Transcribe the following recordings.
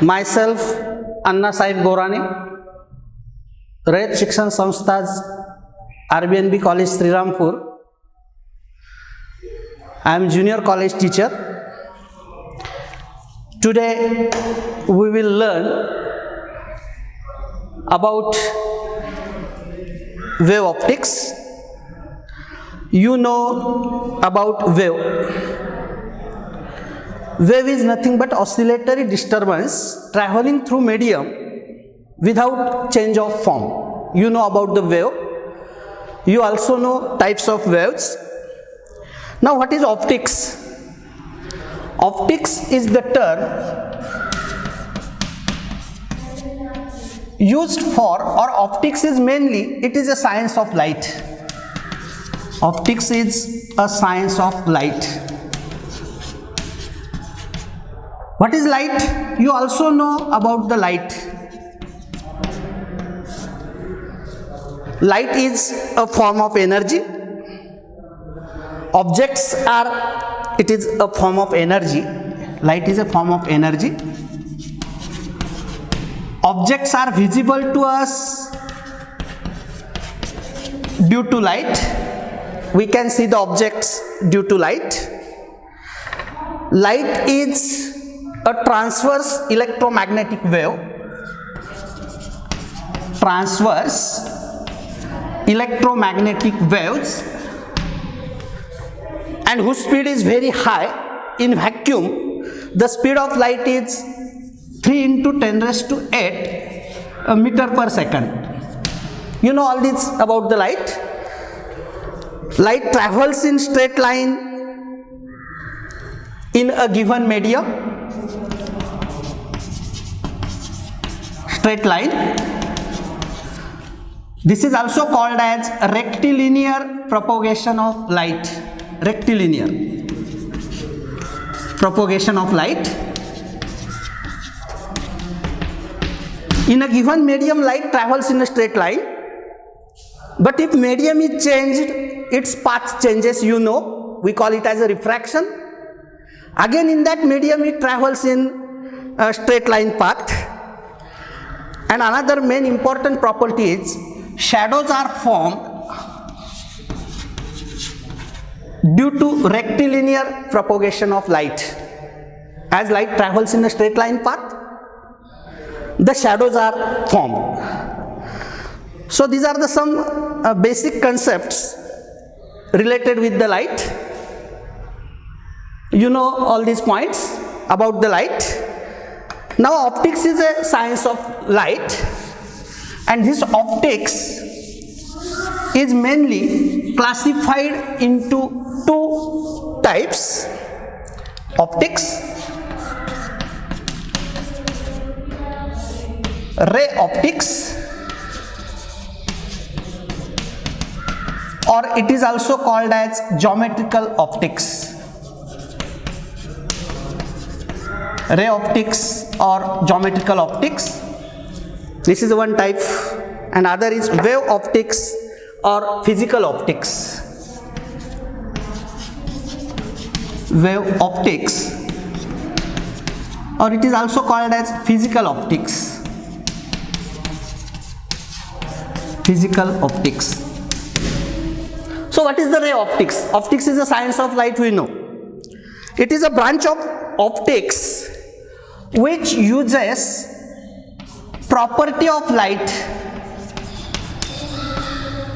Myself, Anna Sahib Gorane, Rayat Shikshan Samstha's RBNB College, Srirampur. I am junior college teacher. Today we will learn about wave optics. You know about wave. Wave is nothing but oscillatory disturbance traveling through medium without change of form. You know about the wave. You also know types of waves. Now, what is optics? Optics is the term used for, or optics is mainly, it is a science of light. Optics is a science of light. What is light? You also know about the light. Light is a form of energy. Objects are, it is a form of energy. Light is a form of energy. Objects are visible to us due to light. We can see the objects due to light. Light is a transverse electromagnetic wave. Transverse electromagnetic waves, and whose speed is very high. In vacuum, the speed of light is 3 into 10 raised to 8 meter per second. You know all this about the light. Light travels in straight line in a given medium. Straight line. This is also called as rectilinear propagation of light. Rectilinear propagation of light. In a given medium, light travels in a straight line. But if medium is changed, its path changes, you know. We call it as a refraction. Again, in that medium, it travels in a straight line path. And another main important property is shadows are formed due to rectilinear propagation of light. As light travels in a straight line path, the shadows are formed. So these are the some basic concepts related with the light. You know all these points about the light. Now optics is a science of light, and this optics is mainly classified into two types. Optics, ray optics, or it is also called as geometrical optics. Ray optics or geometrical optics. This is one type, and other is wave optics or physical optics. Wave optics, or it is also called as physical optics. Physical optics. So what is the ray optics? Optics is a science of light, we know. It is a branch of optics which uses property of light.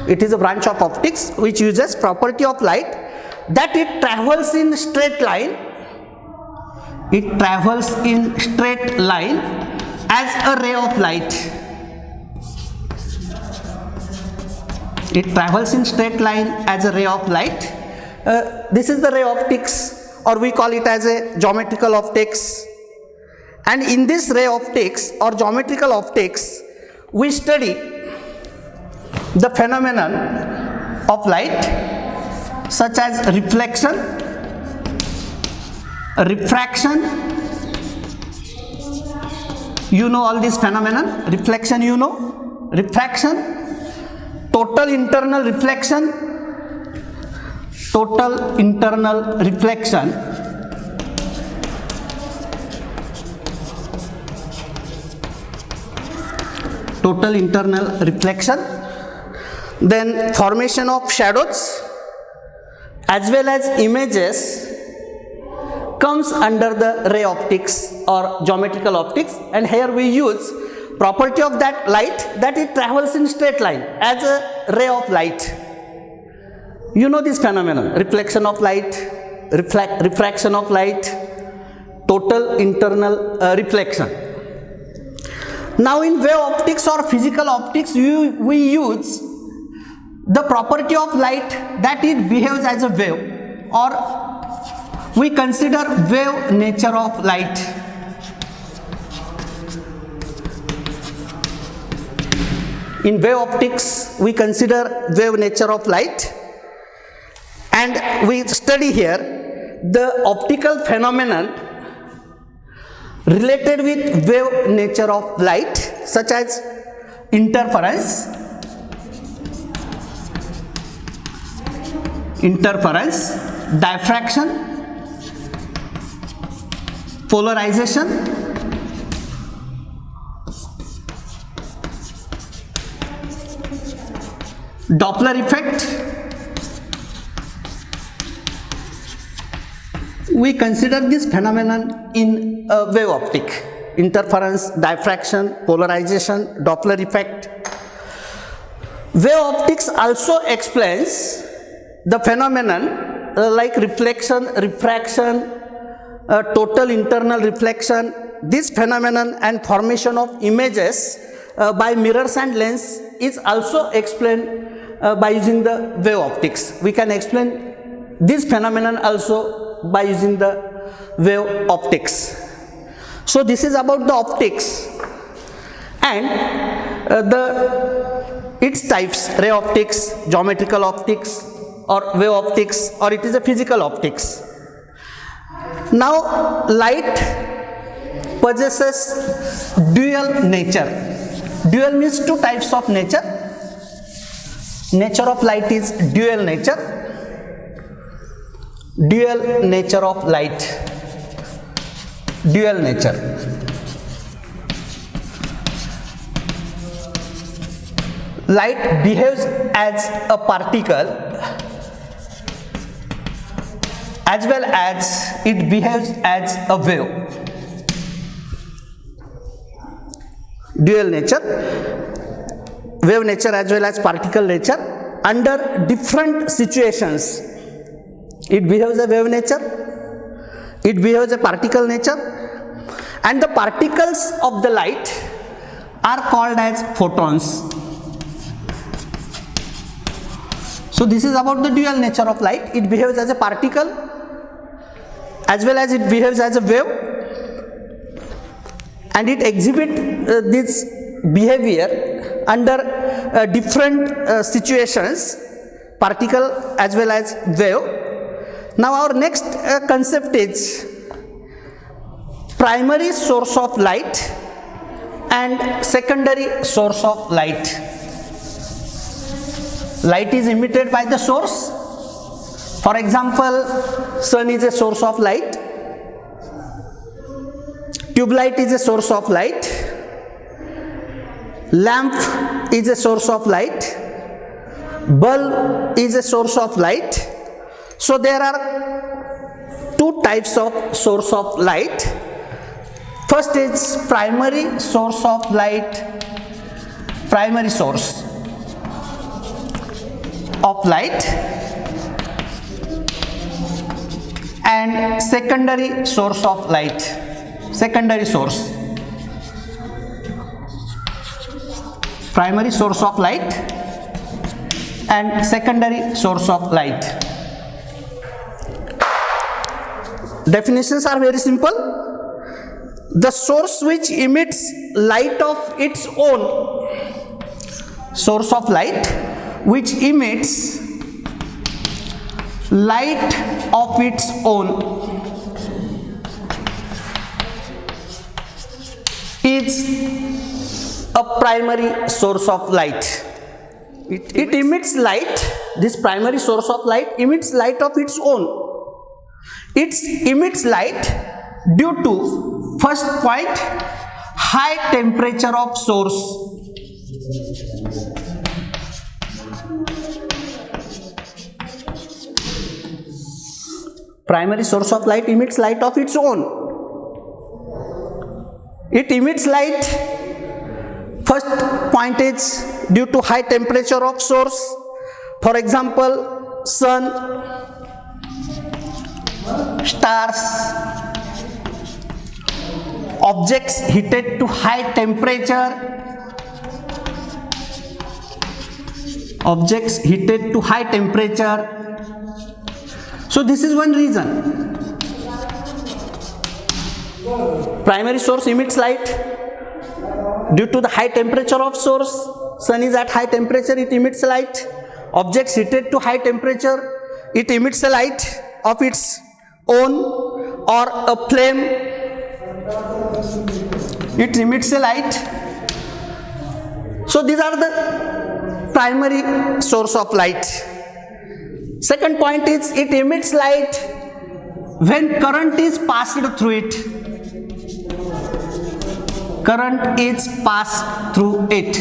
It is a branch of optics which uses property of light that it travels in straight line. It travels in straight line as a ray of light. It travels in straight line as a ray of light. This is the ray optics, or we call it as a geometrical optics. And in this ray optics or geometrical optics, we study the phenomenon of light such as reflection, refraction. You know all these phenomenon. Reflection, you know. Refraction, total internal reflection, total internal reflection, total internal reflection, then formation of shadows as well as images comes under the ray optics or geometrical optics, and here we use property of that light that it travels in straight line as a ray of light. You know this phenomenon, reflection of light, refraction of light, total internal reflection. Now in wave optics or physical optics, we use the property of light that it behaves as a wave, or we consider wave nature of light. In wave optics, we consider wave nature of light, and we study here the optical phenomenon related with wave nature of light, such as interference, diffraction, polarization, Doppler effect. We consider this phenomenon in wave optic: interference, diffraction, polarization, Doppler effect. Wave optics also explains the phenomenon like reflection, refraction, total internal reflection. This phenomenon and formation of images by mirrors and lens is also explained by using the wave optics. We can explain this phenomenon also by using the wave optics. So this is about the optics and its types: ray optics, geometrical optics, or wave optics, or it is a physical optics. Now light possesses dual nature. Dual means two types of nature. Nature of light is dual nature. Dual nature of light. Dual nature. Light behaves as a particle as well as it behaves as a wave. Dual nature, wave nature as well as particle nature. Under different situations, it behaves a wave nature, it behaves a particle nature, and the particles of the light are called as photons. So this is about the dual nature of light. It behaves as a particle as well as it behaves as a wave, and it exhibits this behavior under different situations, particle as well as wave. Now our next concept is primary source of light and secondary source of light. Light is emitted by the source. For example, sun is a source of light, tube light is a source of light, lamp is a source of light, bulb is a source of light. So there are two types of source of light. First is primary source of light, primary source of light, and secondary source of light, secondary source. Primary source of light and secondary source of light. Definitions are very simple. The source which emits light of its own, source of light which emits light of its own, is a primary source of light. It emits light, this primary source of light emits light of its own. It emits light due to, first point, high temperature of source. Primary source of light emits light of its own. It emits light, first point is due to high temperature of source. For example, sun, stars, objects heated to high temperature, objects heated to high temperature. So this is one reason. Primary source emits light due to the high temperature of source. Sun is at high temperature, it emits light. Objects heated to high temperature, it emits a light of its own, or a flame, it emits a light. So these are the primary source of light. Second point is it emits light when current is passed through it. Current is passed through it.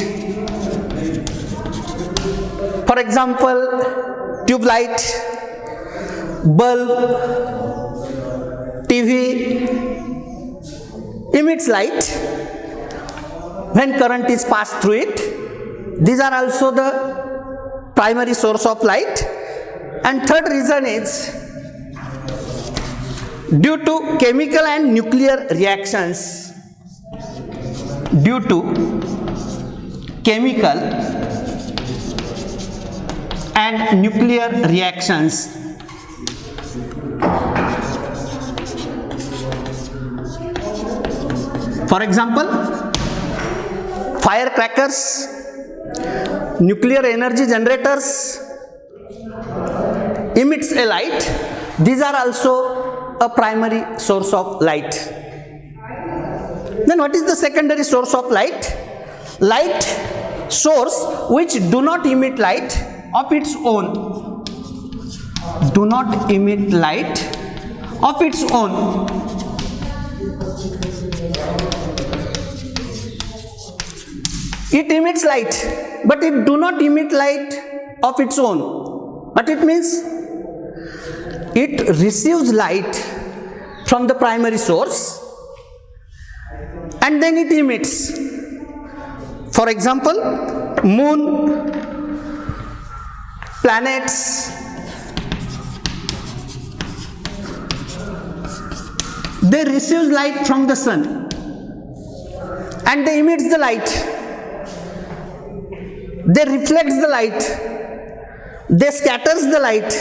For example, tube light, bulb, TV emits light when current is passed through it. These are also the primary source of light. And third reason is due to chemical and nuclear reactions. Due to chemical and nuclear reactions. For example, firecrackers, nuclear energy generators emits a light. These are also a primary source of light. Then what is the secondary source of light? Light source which do not emit light of its own. Do not emit light of its own. It emits light, but it do not emit light of its own. What it means? It receives light from the primary source and then it emits. For example, moon, planets, they receive light from the sun and they emit the light. They reflect the light. They scatters the light.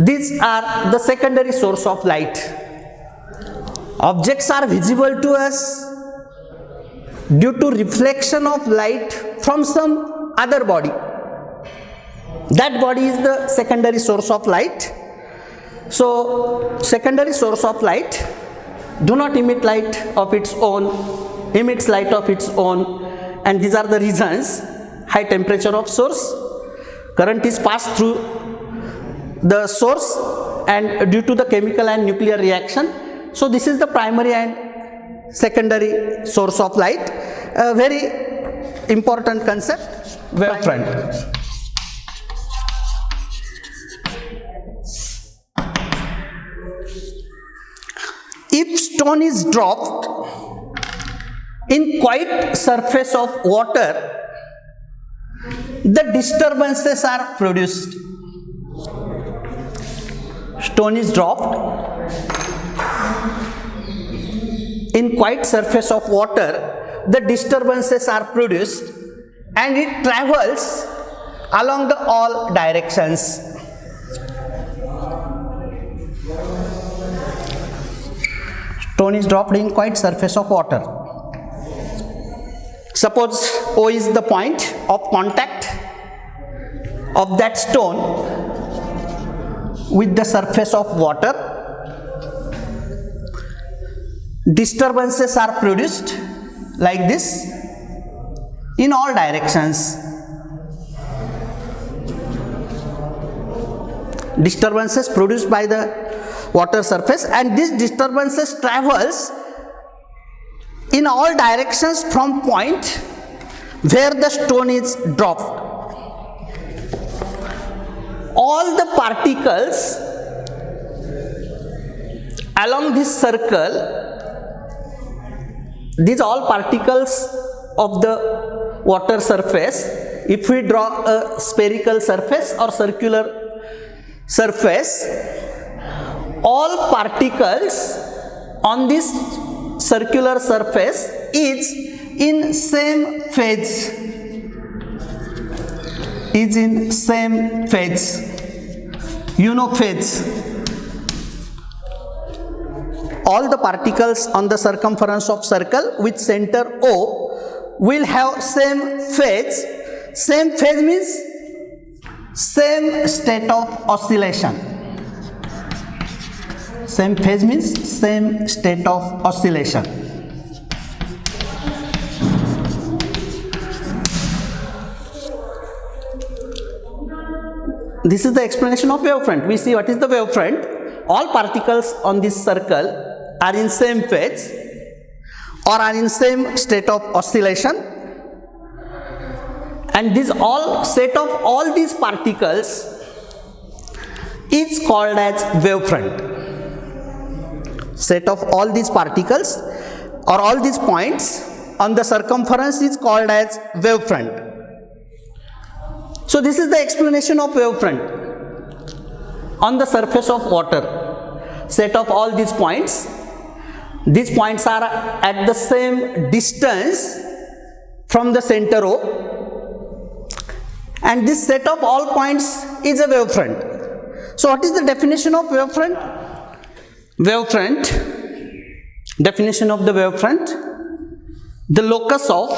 These are the secondary source of light. Objects are visible to us due to reflection of light from some other body. That body is the secondary source of light. So, secondary source of light do not emit light of its own, emits light of its own, and these are the reasons: high temperature of source, current is passed through the source, and due to the chemical and nuclear reaction. So this is the primary and secondary source of light. A very important concept, very friend. If stone is dropped in quiet surface of water, the disturbances are produced. Stone is dropped in quiet surface of water, the disturbances are produced and it travels along the all directions. Stone is dropped in quiet surface of water. Suppose O is the point of contact of that stone with the surface of water. Disturbances are produced like this in all directions. Disturbances produced by the water surface, and these disturbances travels in all directions from point where the stone is dropped. All the particles along this circle, these all particles of the water surface, if we draw a spherical surface or circular surface, all particles on this circular surface is in same phase, you know phase. All the particles on the circumference of circle with center O will have same phase. Same phase means same state of oscillation. Same phase means same state of oscillation. This is the explanation of wavefront. We see what is the wavefront. All particles on this circle are in same phase or are in same state of oscillation, and this all set of all these particles is called as wavefront. Set of all these particles or all these points on the circumference is called as wavefront. So this is the explanation of wavefront. On the surface of water, set of all these points are at the same distance from the center O, and this set of all points is a wavefront. So what is the definition of wavefront? Definition of the wavefront: the locus of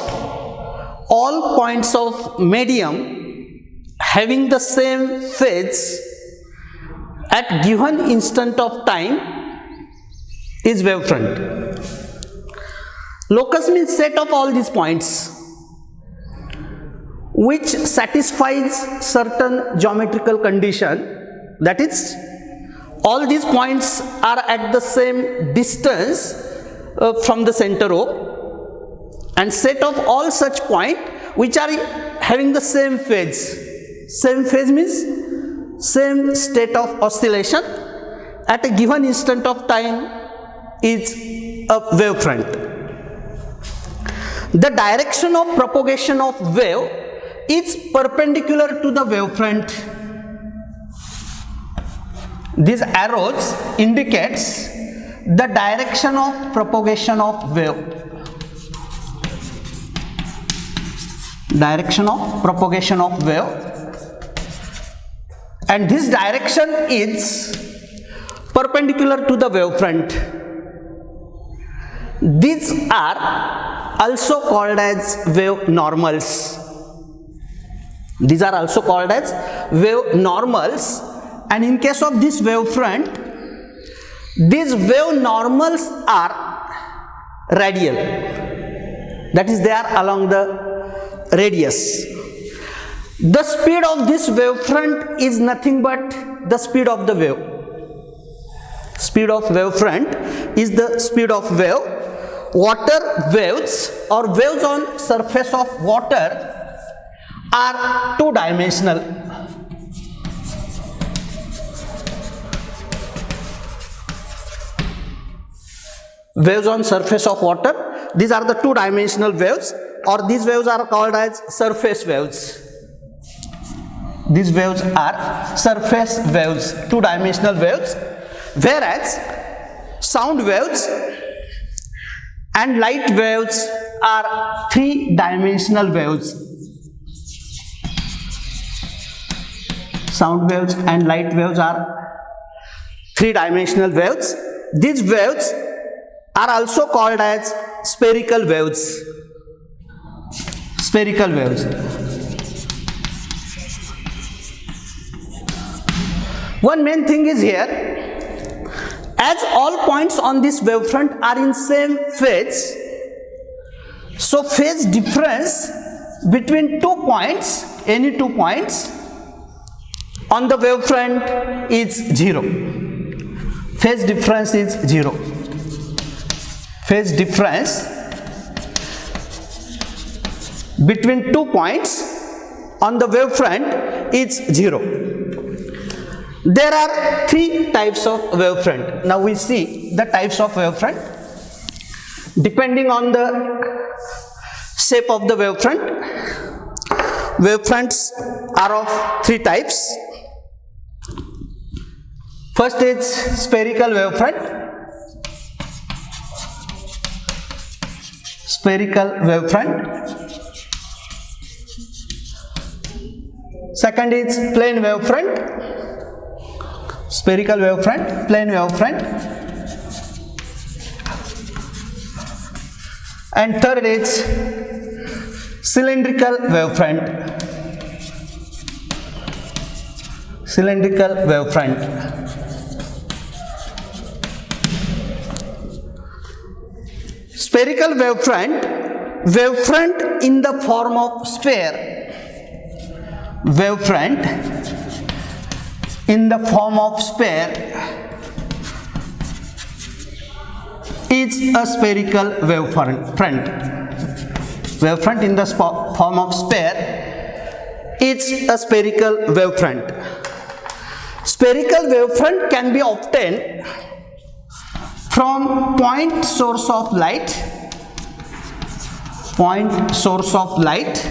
all points of medium having the same phase at given instant of time is wavefront. Locus means set of all these points which satisfies certain geometrical condition, that is, all these points are at the same distance from the center O, and set of all such points which are having the same phase. Same phase means same state of oscillation at a given instant of time is a wavefront. The direction of propagation of wave is perpendicular to the wavefront. These arrows indicates the direction of propagation of wave. Direction of propagation of wave, and this direction is perpendicular to the wavefront. These are also called as wave normals. These are also called as wave normals, and in case of this wavefront, these wave normals are radial. That is, they are along the radius. The speed of this wavefront is nothing but the speed of the wave. Speed of wavefront is the speed of wave. Water waves or waves on surface of water are two-dimensional. Waves on surface of water, these are the two-dimensional waves, or these waves are called as surface waves. These waves are surface waves, two-dimensional waves, whereas sound waves and light waves are three-dimensional waves. Sound waves and light waves are three-dimensional waves. These waves are also called as spherical waves. Spherical waves. One main thing is here, as all points on this wavefront are in same phase, so phase difference between 2 points, any 2 points on the wavefront is 0. Phase difference is 0. Phase difference between 2 points on the wavefront is 0. There are 3 types of wavefront. Now we see the types of wavefront. Depending on the shape of the wavefront, wavefronts are of 3 types. First is spherical wavefront. Spherical wavefront. Second is plane wavefront. Spherical wavefront, plane wavefront. And third is cylindrical wavefront. Cylindrical wavefront. Spherical wavefront, wavefront in the form of sphere. Wavefront in the form of sphere is a spherical wavefront. Wavefront in the form of sphere is a spherical wavefront. Spherical wavefront can be obtained from point source of light. Point source of light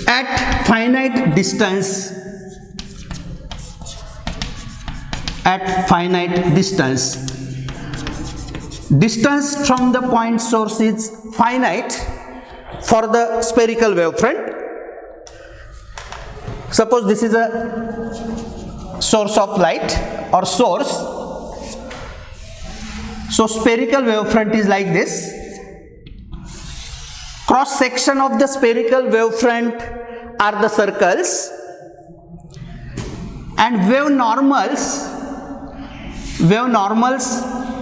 at finite distance. At finite distance. Distance from the point source is finite for the spherical wavefront. Suppose this is a source of light or source. So spherical wavefront is like this. Cross section of the spherical wavefront are the circles, and wave normals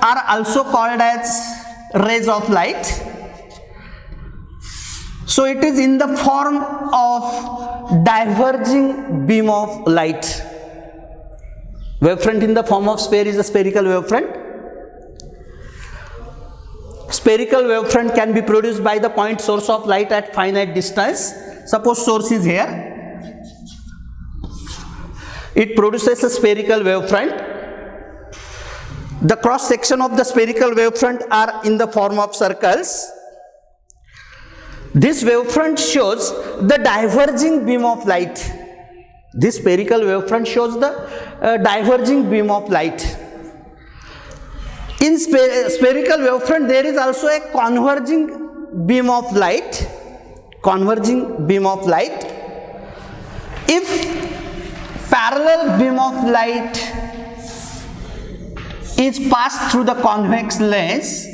are also called as rays of light. So it is in the form of diverging beam of light. Wavefront in the form of sphere is a spherical wavefront. Spherical wavefront can be produced by the point source of light at finite distance. Suppose source is here. It produces a spherical wavefront. The cross section of the spherical wavefront are in the form of circles. This wavefront shows the diverging beam of light. This spherical wavefront shows the diverging beam of light. In spherical wavefront there is also a converging beam of light. Converging beam of light. If parallel beam of light is passed through the convex lens,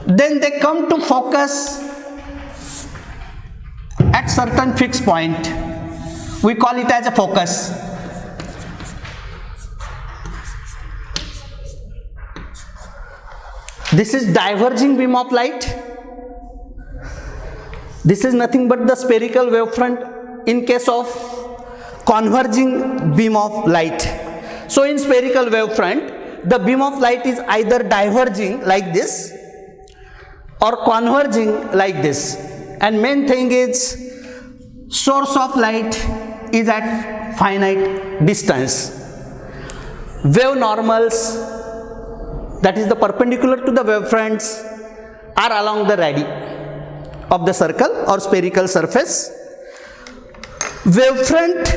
then they come to focus at certain fixed point. We call it as a focus. This is diverging beam of light. This is nothing but the spherical wavefront in case of converging beam of light. So in spherical wavefront, the beam of light is either diverging like this or converging like this. And main thing is source of light is at finite distance. Wave normals, that is the perpendicular to the wavefronts, are along the radii of the circle or spherical surface. Wavefront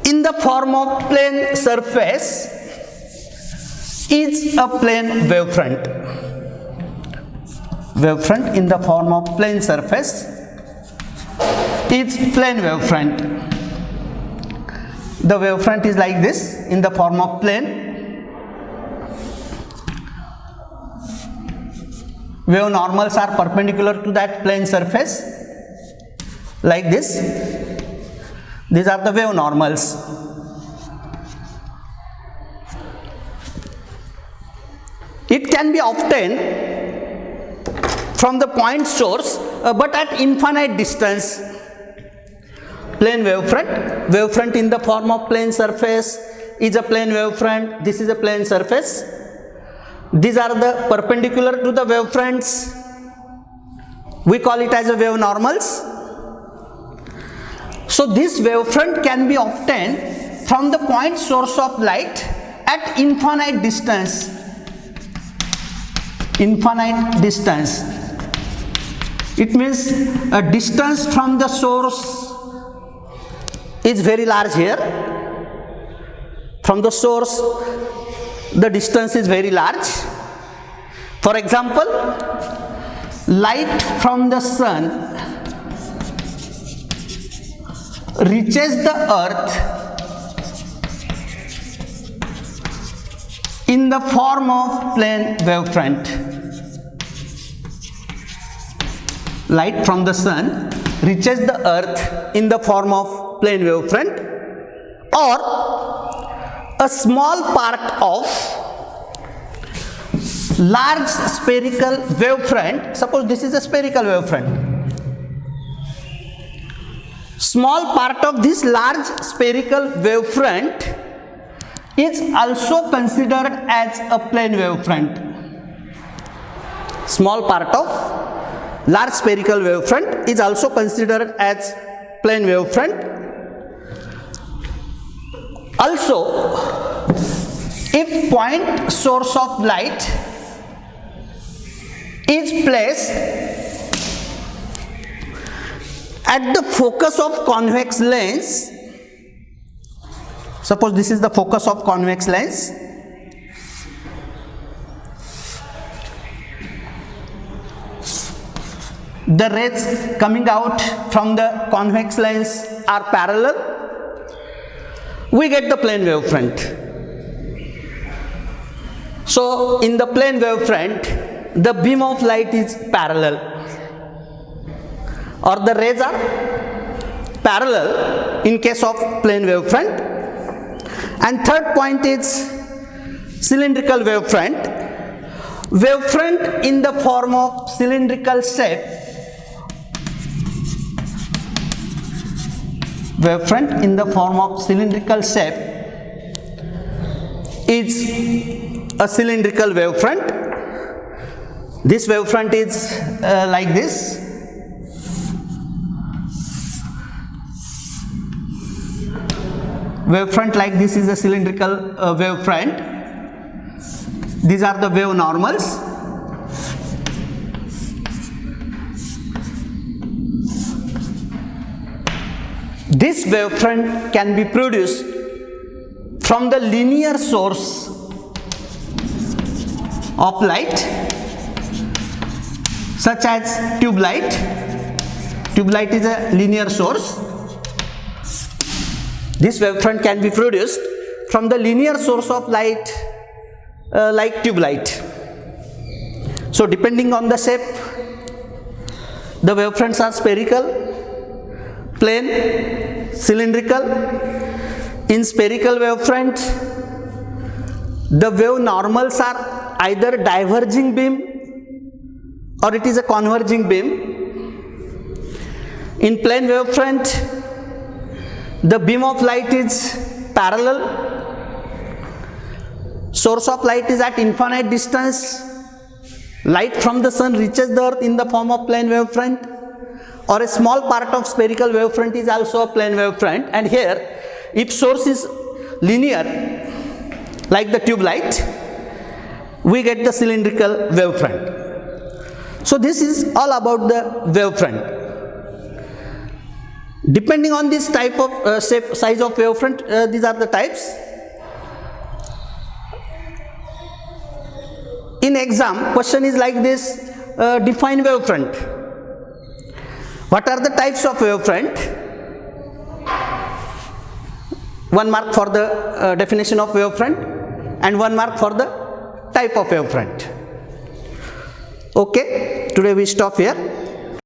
in the form of plane surface is a plane wavefront. Wavefront in the form of plane surface is plane wavefront. The wavefront is like this in the form of plane. Wave normals are perpendicular to that plane surface like this. These are the wave normals. It can be obtained from the point source but at infinite distance. Plane wavefront. Wavefront in the form of plane surface is a plane wavefront. This is a plane surface. These are the perpendicular to the wavefronts. We call it as a wave normals. So this wavefront can be obtained from the point source of light at infinite distance. Infinite distance. It means a distance from the source is very large here. From the source, the distance is very large. For example, light from the sun reaches the earth in the form of plane wavefront. Light from the sun reaches the earth in the form of plane wavefront, or a small part of large spherical wavefront. Suppose this is a spherical wavefront. Small part of this large spherical wavefront is also considered as a plane wavefront. Small part of large spherical wavefront is also considered as plane wavefront. Also, if point source of light is placed at the focus of convex lens, suppose this is the focus of convex lens, the rays coming out from the convex lens are parallel, we get the plane wavefront. So in the plane wavefront, the beam of light is parallel, or the rays are parallel in case of plane wavefront. And third point is cylindrical wavefront. Wavefront in the form of cylindrical shape. Wavefront in the form of cylindrical shape is a cylindrical wavefront. This wavefront is like this. Wavefront like this is a cylindrical wavefront. These are the wave normals. This wavefront can be produced from the linear source of light, such as tube light. Tube light is a linear source. This wavefront can be produced from the linear source of light, like tube light. So depending on the shape, the wavefronts are spherical, plane, cylindrical. In spherical wavefront, the wave normals are either diverging beam or it is a converging beam. In plane wavefront, the beam of light is parallel, source of light is at infinite distance, light from the sun reaches the earth in the form of plane wavefront, or a small part of spherical wavefront is also a plane wavefront. And here, if source is linear, like the tube light, we get the cylindrical wavefront. So this is all about the wavefront. Depending on this type of shape, size of wavefront, these are the types. In exam, question is like this: define wavefront. What are the types of wavefront? 1 mark for the definition of wavefront and 1 mark for the type of wavefront. Okay, today we stop here.